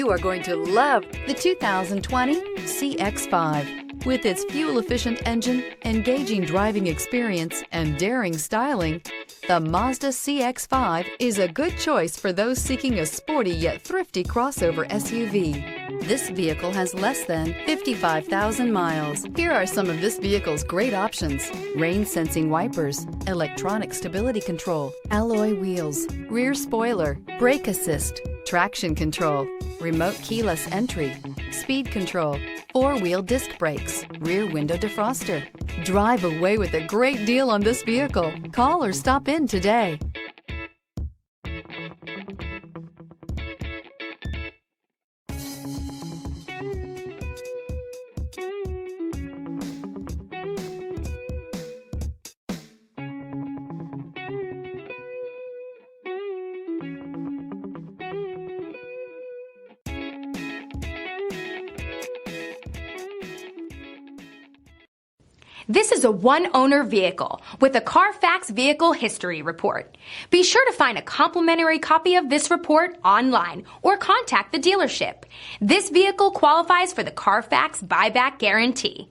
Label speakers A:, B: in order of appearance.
A: You are going to love the 2020 CX-5. With its fuel-efficient engine, engaging driving experience, and daring styling, the Mazda CX-5 is a good choice for those seeking a sporty yet thrifty crossover SUV. This vehicle has less than 55,000 miles. Here are some of this vehicle's great options: rain-sensing wipers, electronic stability control, alloy wheels, rear spoiler, brake assist, traction control, remote keyless entry, speed control, four-wheel disc brakes, rear window defroster. Drive away with a great deal on this vehicle. Call or stop in today.
B: This is a one-owner vehicle with a Carfax Vehicle History Report. Be sure to find a complimentary copy of this report online or contact the dealership. This vehicle qualifies for the Carfax Buyback Guarantee.